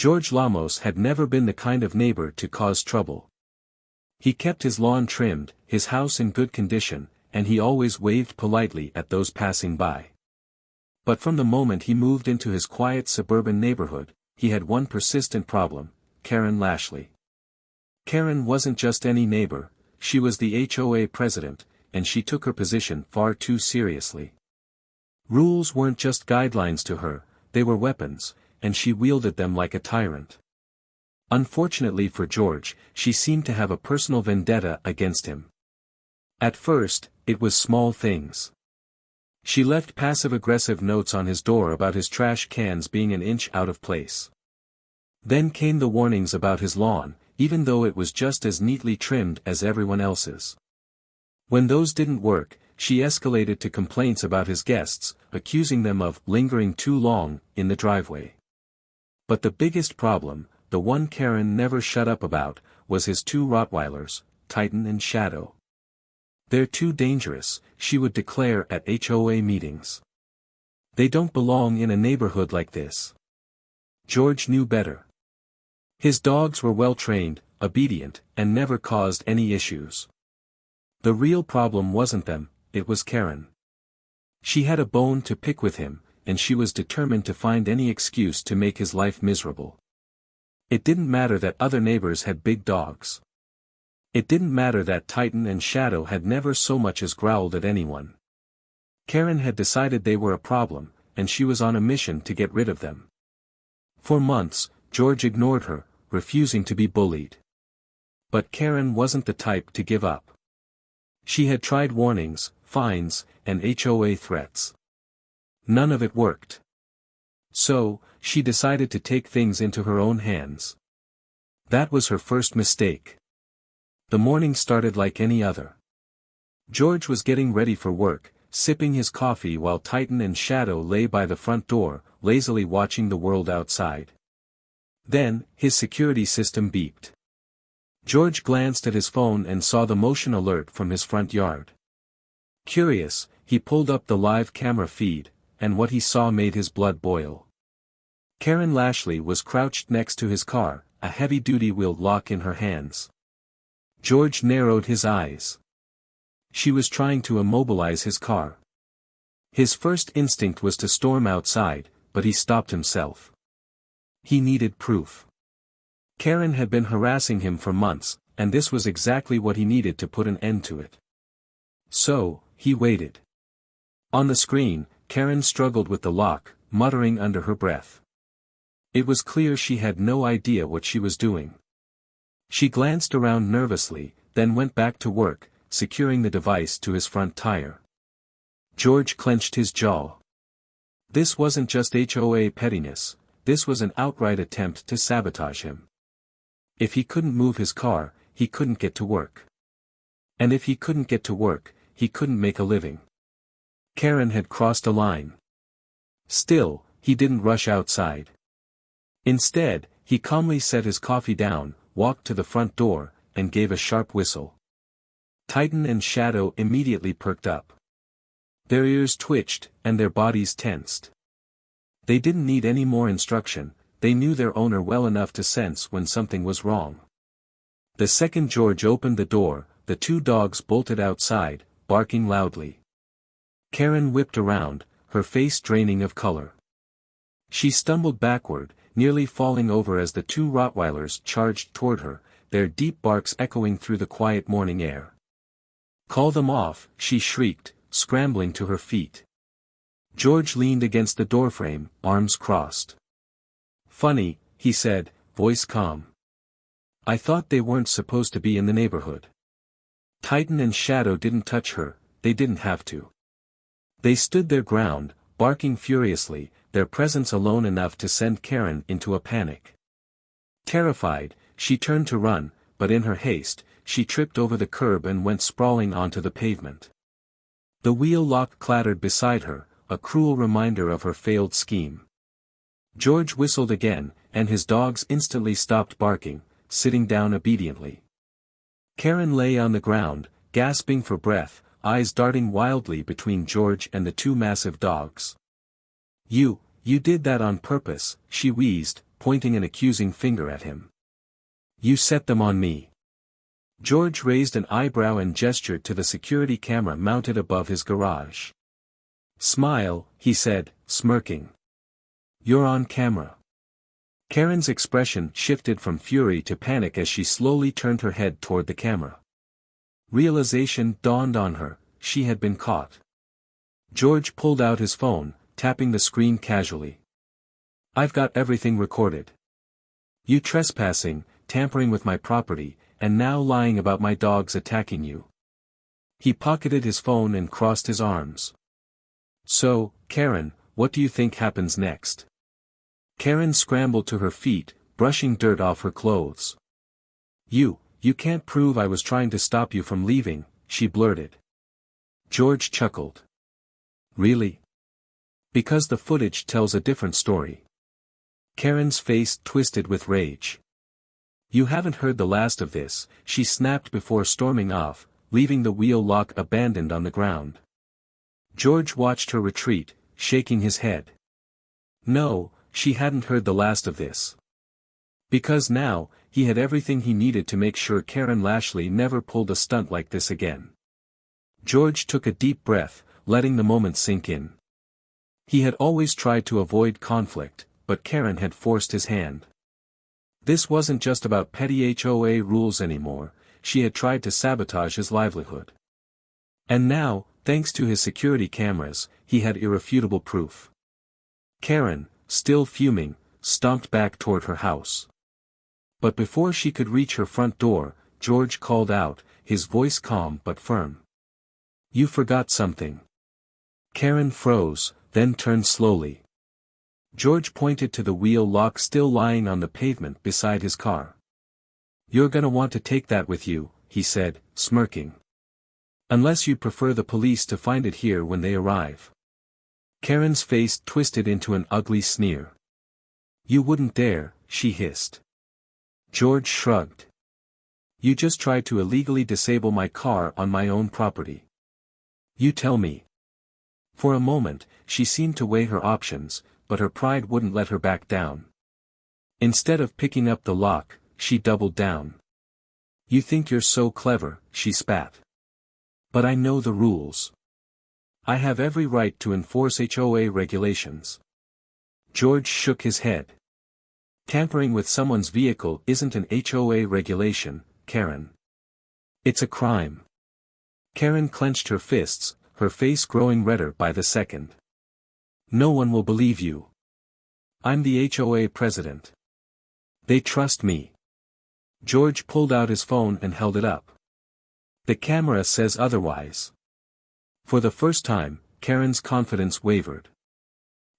George Lamos had never been the kind of neighbor to cause trouble. He kept his lawn trimmed, his house in good condition, and he always waved politely at those passing by. But from the moment he moved into his quiet suburban neighborhood, he had one persistent problem: Karen Lashley. Karen wasn't just any neighbor, she was the HOA president, and she took her position far too seriously. Rules weren't just guidelines to her, they were weapons, and she wielded them like a tyrant. Unfortunately for George, she seemed to have a personal vendetta against him. At first, it was small things. She left passive-aggressive notes on his door about his trash cans being an inch out of place. Then came the warnings about his lawn, even though it was just as neatly trimmed as everyone else's. When those didn't work, she escalated to complaints about his guests, accusing them of lingering too long in the driveway. But the biggest problem, the one Karen never shut up about, was his two Rottweilers, Titan and Shadow. "They're too dangerous," she would declare at HOA meetings. "They don't belong in a neighborhood like this." George knew better. His dogs were well trained, obedient, and never caused any issues. The real problem wasn't them, it was Karen. She had a bone to pick with him, and she was determined to find any excuse to make his life miserable. It didn't matter that other neighbors had big dogs. It didn't matter that Titan and Shadow had never so much as growled at anyone. Karen had decided they were a problem, and she was on a mission to get rid of them. For months, George ignored her, refusing to be bullied. But Karen wasn't the type to give up. She had tried warnings, fines, and HOA threats. None of it worked. So, she decided to take things into her own hands. That was her first mistake. The morning started like any other. George was getting ready for work, sipping his coffee while Titan and Shadow lay by the front door, lazily watching the world outside. Then, his security system beeped. George glanced at his phone and saw the motion alert from his front yard. Curious, he pulled up the live camera feed, and what he saw made his blood boil. Karen Lashley was crouched next to his car, a heavy-duty wheeled lock in her hands. George narrowed his eyes. She was trying to immobilize his car. His first instinct was to storm outside, but he stopped himself. He needed proof. Karen had been harassing him for months, and this was exactly what he needed to put an end to it. So, he waited. On the screen, Karen struggled with the lock, muttering under her breath. It was clear she had no idea what she was doing. She glanced around nervously, then went back to work, securing the device to his front tire. George clenched his jaw. This wasn't just HOA pettiness, this was an outright attempt to sabotage him. If he couldn't move his car, he couldn't get to work. And if he couldn't get to work, he couldn't make a living. Karen had crossed a line. Still, he didn't rush outside. Instead, he calmly set his coffee down, walked to the front door, and gave a sharp whistle. Titan and Shadow immediately perked up. Their ears twitched, and their bodies tensed. They didn't need any more instruction, they knew their owner well enough to sense when something was wrong. The second George opened the door, the two dogs bolted outside, barking loudly. Karen whipped around, her face draining of color. She stumbled backward, nearly falling over as the two Rottweilers charged toward her, their deep barks echoing through the quiet morning air. "Call them off," she shrieked, scrambling to her feet. George leaned against the doorframe, arms crossed. "Funny," he said, voice calm. "I thought they weren't supposed to be in the neighborhood." Titan and Shadow didn't touch her, they didn't have to. They stood their ground, barking furiously, their presence alone enough to send Karen into a panic. Terrified, she turned to run, but in her haste, she tripped over the curb and went sprawling onto the pavement. The wheel lock clattered beside her, a cruel reminder of her failed scheme. George whistled again, and his dogs instantly stopped barking, sitting down obediently. Karen lay on the ground, gasping for breath, eyes darting wildly between George and the two massive dogs. You did that on purpose," she wheezed, pointing an accusing finger at him. You set them on me. George raised an eyebrow and gestured to the security camera mounted above his garage. Smile, he said, smirking. You're on camera. Karen's expression shifted from fury to panic as she slowly turned her head toward the camera. Realization dawned on her, she had been caught. George pulled out his phone, tapping the screen casually. I've got everything recorded. You trespassing, tampering with my property, and now lying about my dogs attacking you. He pocketed his phone and crossed his arms. So, Karen, what do you think happens next? Karen scrambled to her feet, brushing dirt off her clothes. You can't prove I was trying to stop you from leaving, she blurted. George chuckled. Really? Because the footage tells a different story. Karen's face twisted with rage. You haven't heard the last of this, she snapped before storming off, leaving the wheel lock abandoned on the ground. George watched her retreat, shaking his head. No, she hadn't heard the last of this. Because now, he had everything he needed to make sure Karen Lashley never pulled a stunt like this again. George took a deep breath, letting the moment sink in. He had always tried to avoid conflict, but Karen had forced his hand. This wasn't just about petty HOA rules anymore, she had tried to sabotage his livelihood. And now, thanks to his security cameras, he had irrefutable proof. Karen, still fuming, stomped back toward her house. But before she could reach her front door, George called out, his voice calm but firm. You forgot something. Karen froze, then turned slowly. George pointed to the wheel lock still lying on the pavement beside his car. You're gonna want to take that with you, he said, smirking. Unless you prefer the police to find it here when they arrive. Karen's face twisted into an ugly sneer. You wouldn't dare, she hissed. George shrugged. You just tried to illegally disable my car on my own property. You tell me. For a moment, she seemed to weigh her options, but her pride wouldn't let her back down. Instead of picking up the lock, she doubled down. You think you're so clever, she spat. But I know the rules. I have every right to enforce HOA regulations. George shook his head. Tampering with someone's vehicle isn't an HOA regulation, Karen. It's a crime. Karen clenched her fists, her face growing redder by the second. No one will believe you. I'm the HOA president. They trust me. George pulled out his phone and held it up. The camera says otherwise. For the first time, Karen's confidence wavered.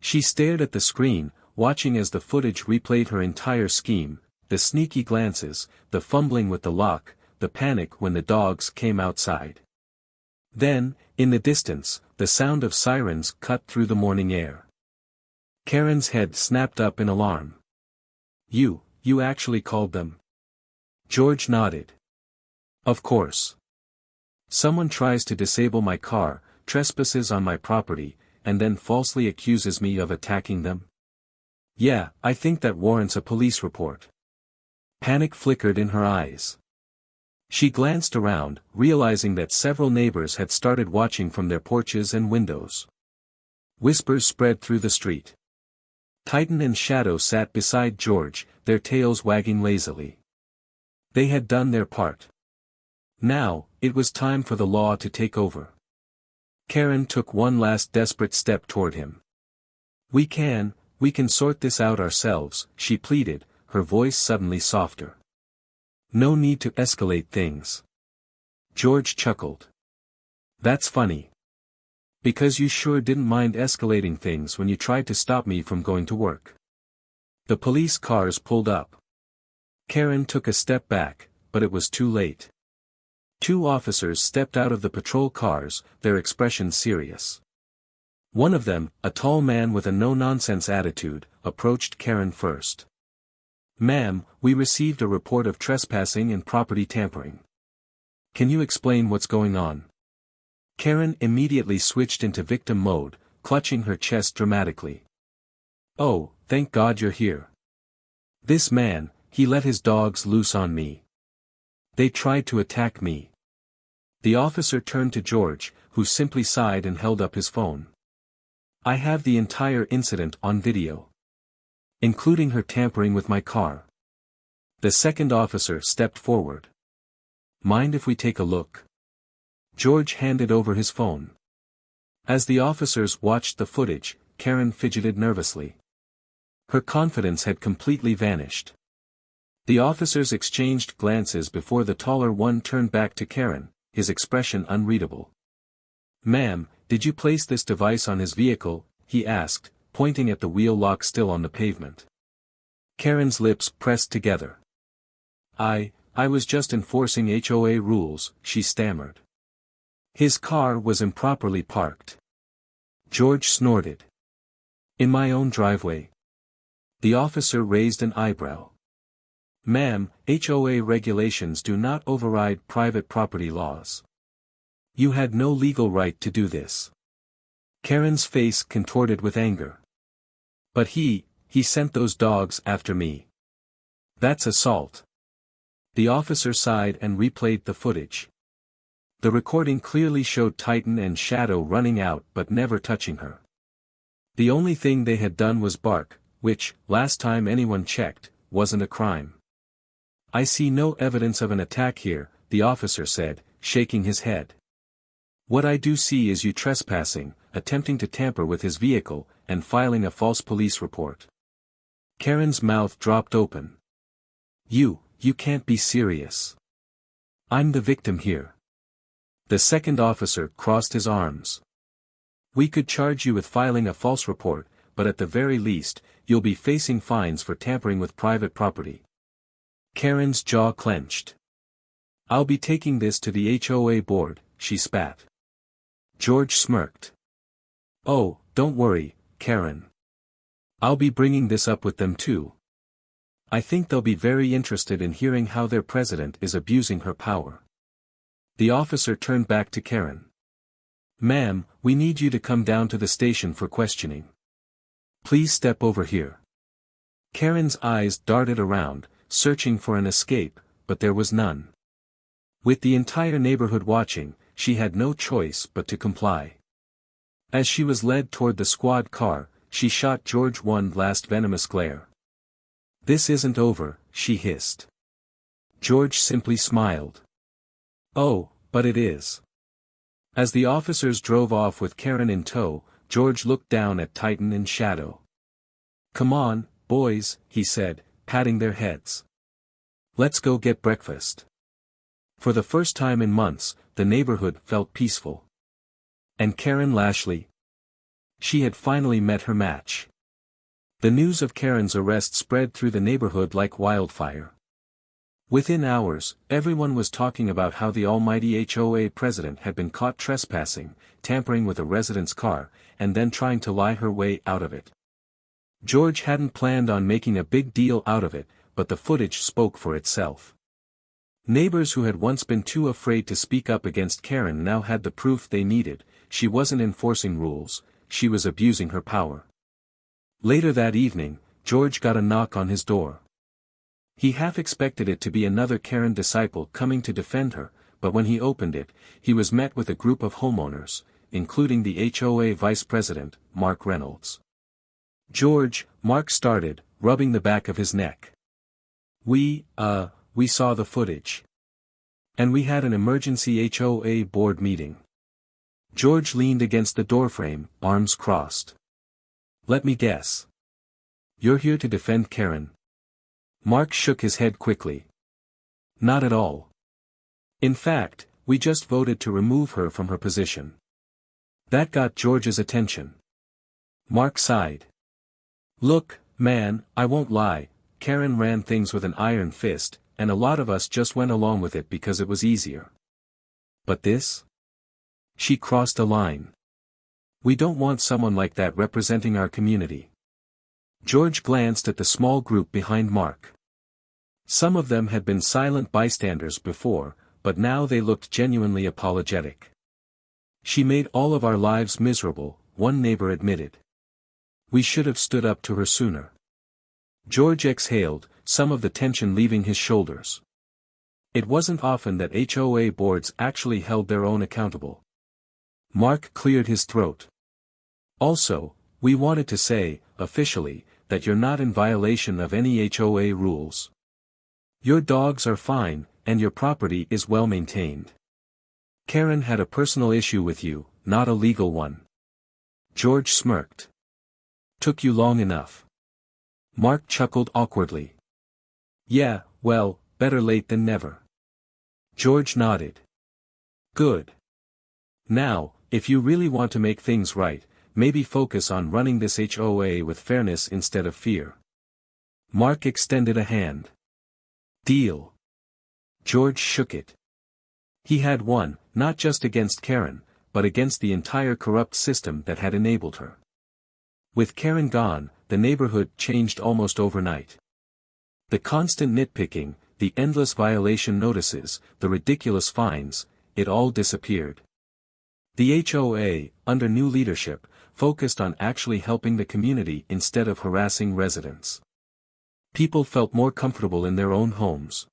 She stared at the screen, watching as the footage replayed her entire scheme, the sneaky glances, the fumbling with the lock, the panic when the dogs came outside. Then, in the distance, the sound of sirens cut through the morning air. Karen's head snapped up in alarm. You actually called them? George nodded. Of course. Someone tries to disable my car, trespasses on my property, and then falsely accuses me of attacking them? Yeah, I think that warrants a police report. Panic flickered in her eyes. She glanced around, realizing that several neighbors had started watching from their porches and windows. Whispers spread through the street. Titan and Shadow sat beside George, their tails wagging lazily. They had done their part. Now, it was time for the law to take over. Karen took one last desperate step toward him. We can sort this out ourselves, she pleaded, her voice suddenly softer. No need to escalate things. George chuckled. That's funny. Because you sure didn't mind escalating things when you tried to stop me from going to work. The police cars pulled up. Karen took a step back, but it was too late. Two officers stepped out of the patrol cars, their expression serious. One of them, a tall man with a no-nonsense attitude, approached Karen first. Ma'am, we received a report of trespassing and property tampering. Can you explain what's going on? Karen immediately switched into victim mode, clutching her chest dramatically. Oh, thank God you're here. This man, he let his dogs loose on me. They tried to attack me. The officer turned to George, who simply sighed and held up his phone. I have the entire incident on video. Including her tampering with my car. The second officer stepped forward. Mind if we take a look? George handed over his phone. As the officers watched the footage, Karen fidgeted nervously. Her confidence had completely vanished. The officers exchanged glances before the taller one turned back to Karen, his expression unreadable. Ma'am, did you place this device on his vehicle? He asked, pointing at the wheel lock still on the pavement. Karen's lips pressed together. I was just enforcing HOA rules, she stammered. His car was improperly parked. George snorted. In my own driveway. The officer raised an eyebrow. Ma'am, HOA regulations do not override private property laws. You had no legal right to do this. Karen's face contorted with anger. But he sent those dogs after me. That's assault. The officer sighed and replayed the footage. The recording clearly showed Titan and Shadow running out but never touching her. The only thing they had done was bark, which, last time anyone checked, wasn't a crime. I see no evidence of an attack here, the officer said, shaking his head. What I do see is you trespassing, attempting to tamper with his vehicle, and filing a false police report. Karen's mouth dropped open. You can't be serious. I'm the victim here. The second officer crossed his arms. We could charge you with filing a false report, but at the very least, you'll be facing fines for tampering with private property. Karen's jaw clenched. I'll be taking this to the HOA board, she spat. George smirked. Oh, don't worry, Karen. I'll be bringing this up with them too. I think they'll be very interested in hearing how their president is abusing her power. The officer turned back to Karen. Ma'am, we need you to come down to the station for questioning. Please step over here. Karen's eyes darted around, searching for an escape, but there was none. With the entire neighborhood watching, she had no choice but to comply. As she was led toward the squad car, she shot George one last venomous glare. This isn't over, she hissed. George simply smiled. Oh, but it is. As the officers drove off with Karen in tow, George looked down at Titan and Shadow. Come on, boys, he said, patting their heads. Let's go get breakfast. For the first time in months, the neighborhood felt peaceful. And Karen Lashley? She had finally met her match. The news of Karen's arrest spread through the neighborhood like wildfire. Within hours, everyone was talking about how the almighty HOA president had been caught trespassing, tampering with a resident's car, and then trying to lie her way out of it. George hadn't planned on making a big deal out of it, but the footage spoke for itself. Neighbors who had once been too afraid to speak up against Karen now had the proof they needed. She wasn't enforcing rules, she was abusing her power. Later that evening, George got a knock on his door. He half expected it to be another Karen disciple coming to defend her, but when he opened it, he was met with a group of homeowners, including the HOA vice president, Mark Reynolds. George, Mark started, rubbing the back of his neck. We saw the footage. And we had an emergency HOA board meeting. George leaned against the doorframe, arms crossed. Let me guess. You're here to defend Karen. Mark shook his head quickly. Not at all. In fact, we just voted to remove her from her position. That got George's attention. Mark sighed. Look, man, I won't lie, Karen ran things with an iron fist, and a lot of us just went along with it because it was easier. But this? She crossed a line. We don't want someone like that representing our community. George glanced at the small group behind Mark. Some of them had been silent bystanders before, but now they looked genuinely apologetic. She made all of our lives miserable, one neighbor admitted. We should have stood up to her sooner. George exhaled, some of the tension leaving his shoulders. It wasn't often that HOA boards actually held their own accountable. Mark cleared his throat. Also, we wanted to say, officially, that you're not in violation of any HOA rules. Your dogs are fine, and your property is well maintained. Karen had a personal issue with you, not a legal one. George smirked. Took you long enough. Mark chuckled awkwardly. Yeah, well, better late than never. George nodded. Good. Now, if you really want to make things right, maybe focus on running this HOA with fairness instead of fear. Mark extended a hand. Deal. George shook it. He had won, not just against Karen, but against the entire corrupt system that had enabled her. With Karen gone, the neighborhood changed almost overnight. The constant nitpicking, the endless violation notices, the ridiculous fines, it all disappeared. The HOA, under new leadership, focused on actually helping the community instead of harassing residents. People felt more comfortable in their own homes.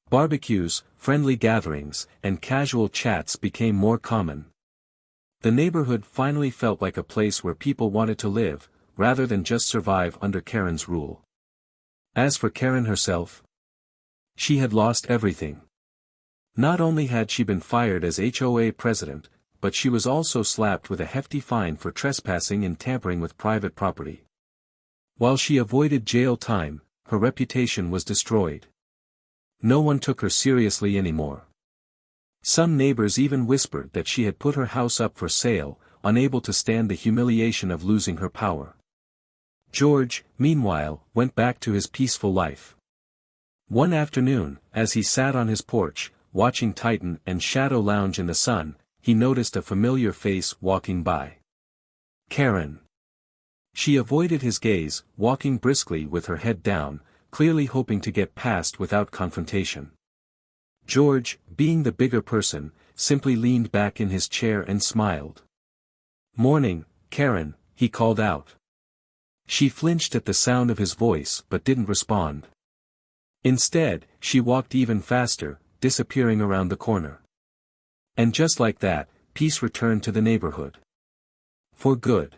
Barbecues, friendly gatherings, and casual chats became more common. The neighborhood finally felt like a place where people wanted to live, rather than just survive under Karen's rule. As for Karen herself, she had lost everything. Not only had she been fired as HOA president, but she was also slapped with a hefty fine for trespassing and tampering with private property. While she avoided jail time, her reputation was destroyed. No one took her seriously anymore. Some neighbors even whispered that she had put her house up for sale, unable to stand the humiliation of losing her power. George, meanwhile, went back to his peaceful life. One afternoon, as he sat on his porch, watching Titan and Shadow lounge in the sun, he noticed a familiar face walking by. Karen. She avoided his gaze, walking briskly with her head down, clearly hoping to get past without confrontation. George, being the bigger person, simply leaned back in his chair and smiled. "Morning, Karen," he called out. She flinched at the sound of his voice but didn't respond. Instead, she walked even faster, disappearing around the corner. And just like that, peace returned to the neighborhood. For good.